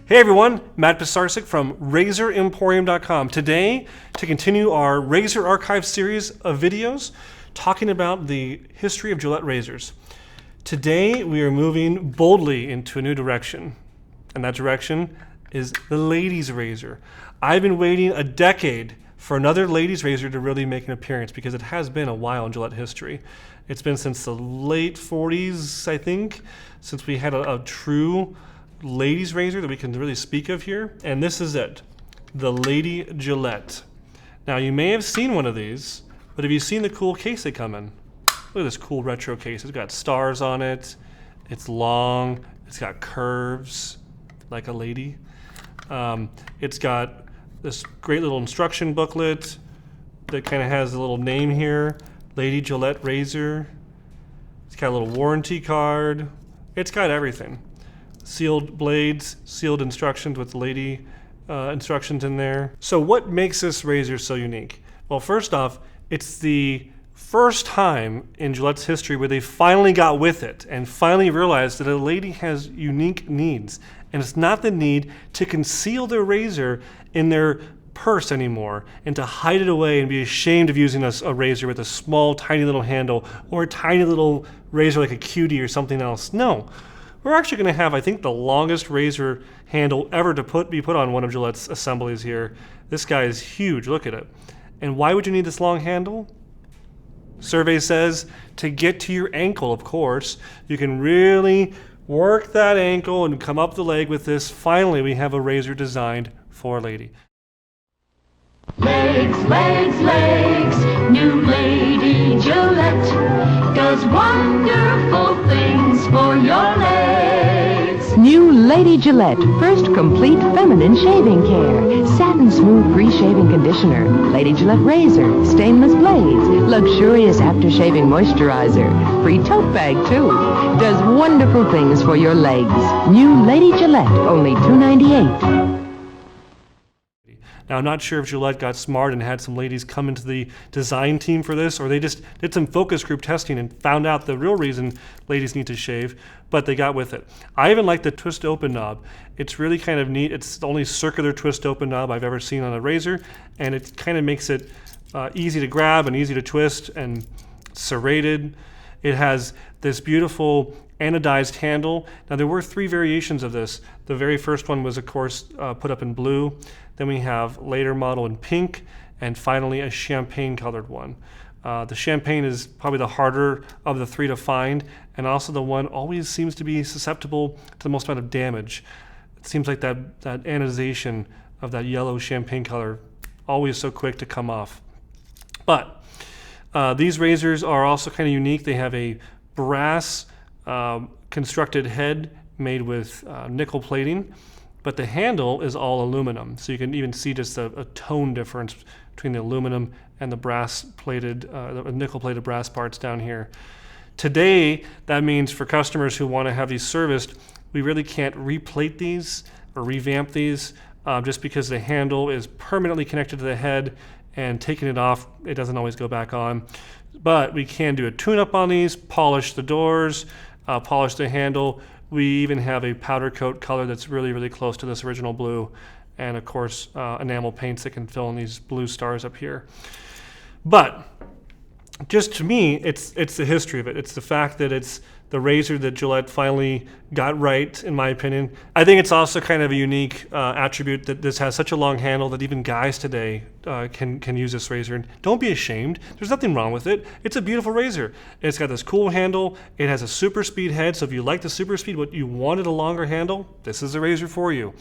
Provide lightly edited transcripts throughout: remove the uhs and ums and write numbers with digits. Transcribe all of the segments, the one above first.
Hey everyone, Matt Pisarcik from RazorEmporium.com. Today, to continue our Razor Archive series of videos, talking about the history of Gillette razors. Today, we are moving boldly into a new direction, and that direction is the ladies' razor. I've been waiting a decade for another ladies' razor to really make an appearance because it has been a while in Gillette history. It's been since the late 40s, I think, since we had a true ladies' razor that we can really speak of here, and this is it, the Lady Gillette. Now you may have seen one of these, but have you seen the cool case they come in? Look at this cool retro case. It's got stars on it, it's long, it's got curves like a lady. It's got this great little instruction booklet that kind of has a little name here, Lady Gillette razor. It's got a little warranty card. It's got everything. Sealed blades, sealed instructions with lady instructions in there. So what makes this razor so unique? Well, first off, it's the first time in Gillette's history where they finally got with it and finally realized that a lady has unique needs. And it's not the need to conceal their razor in their purse anymore and to hide it away and be ashamed of using a razor with a small, tiny little handle or a tiny little razor like a cutie or something else. No. We're actually going to have, I think, the longest razor handle ever to be put on one of Gillette's assemblies here. This guy is huge. Look at it. And why would you need this long handle? Survey says to get to your ankle, of course. You can really work that ankle and come up the leg with this. Finally, we have a razor designed for a lady. Legs, legs, legs, new Lady Gillette does wonderful things for your legs. New Lady Gillette, first complete feminine shaving care. Satin smooth pre-shaving conditioner. Lady Gillette razor, stainless blades, luxurious after-shaving moisturizer. Free tote bag too. Does wonderful things for your legs. New Lady Gillette, only $2.98. Now, I'm not sure if Gillette got smart and had some ladies come into the design team for this, or they just did some focus group testing and found out the real reason ladies need to shave, but they got with it. I even like the twist open knob. It's really kind of neat. It's the only circular twist open knob I've ever seen on a razor, and it kind of makes it easy to grab and easy to twist and serrated. It has this beautiful anodized handle. Now, there were 3 variations of this. The very first one was, of course, put up in blue. Then we have later model in pink, and finally a champagne colored one. The champagne is probably the harder of the 3 to find, and also the one always seems to be susceptible to the most amount of damage. It seems like that anodization of that yellow champagne color always so quick to come off. But these razors are also kind of unique. They have a brass constructed head made with nickel plating, but the handle is all aluminum. So you can even see just a tone difference between the aluminum and the the nickel-plated brass parts down here. Today, that means for customers who want to have these serviced, we really can't replate these or revamp these just because the handle is permanently connected to the head, and taking it off, it doesn't always go back on. But we can do a tune-up on these, polish the doors, polish the handle. We even have a powder coat color that's really, really close to this original blue. And of course, enamel paints that can fill in these blue stars up here. But just to me, it's the history of it. It's the fact that it's the razor that Gillette finally got right, in my opinion. I think it's also kind of a unique attribute that this has such a long handle that even guys today can use this razor. And don't be ashamed. There's nothing wrong with it. It's a beautiful razor. It's got this cool handle. It has a super speed head. So if you like the super speed, but you wanted a longer handle, this is a razor for you.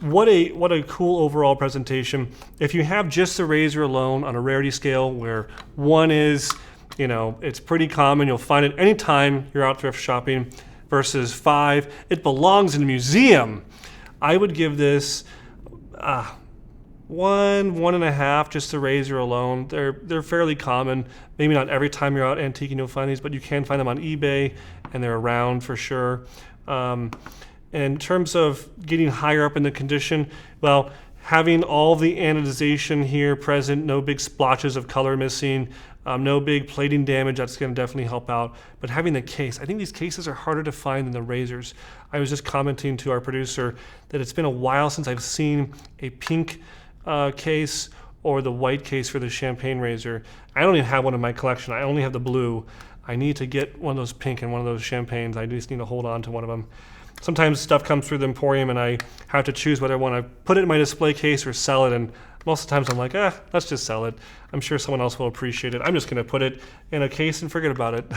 What a cool overall presentation. If you have just the razor alone on a rarity scale where 1 is, it's pretty common, you'll find it anytime you're out thrift shopping, versus 5, it belongs in a museum, I would give this 1.5, just the razor alone. They're fairly common. Maybe not every time you're out antiquing you'll find these, but you can find them on eBay, and they're around for sure. In terms of getting higher up in the condition, well, having all the anodization here present, no big splotches of color missing, No big plating damage, that's going to definitely help out. But having the case, I think these cases are harder to find than the razors. I was just commenting to our producer that it's been a while since I've seen a pink case or the white case for the champagne razor. I don't even have one in my collection. I only have the blue. I need to get one of those pink and one of those champagnes. I just need to hold on to one of them. Sometimes stuff comes through the Emporium and I have to choose whether I want to put it in my display case or sell it, and most of the times I'm like, let's just sell it. I'm sure someone else will appreciate it. I'm just going to put it in a case and forget about it.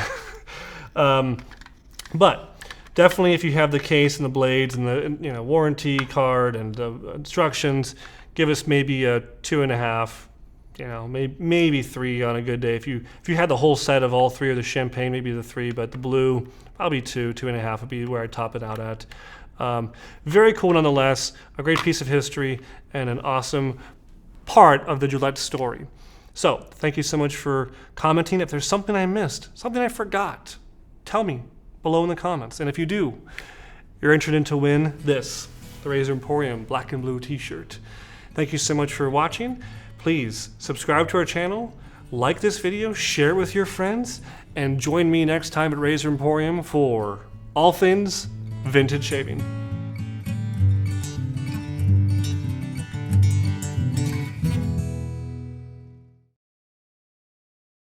But definitely if you have the case and the blades and the warranty card and the instructions, give us maybe a 2.5, maybe 3 on a good day. If you had the whole set of all 3 of the champagne, maybe the 3, but the blue, probably 2.5 would be where I top it out at. Very cool nonetheless, a great piece of history and an awesome part of the Gillette story. So thank you so much for commenting. If there's something I missed, something I forgot, tell me below in the comments. And if you do, you're entered to win this, the Razor Emporium black and blue t-shirt. Thank you so much for watching. Please subscribe to our channel, like this video, share it with your friends, and join me next time at Razor Emporium for all things vintage shaving.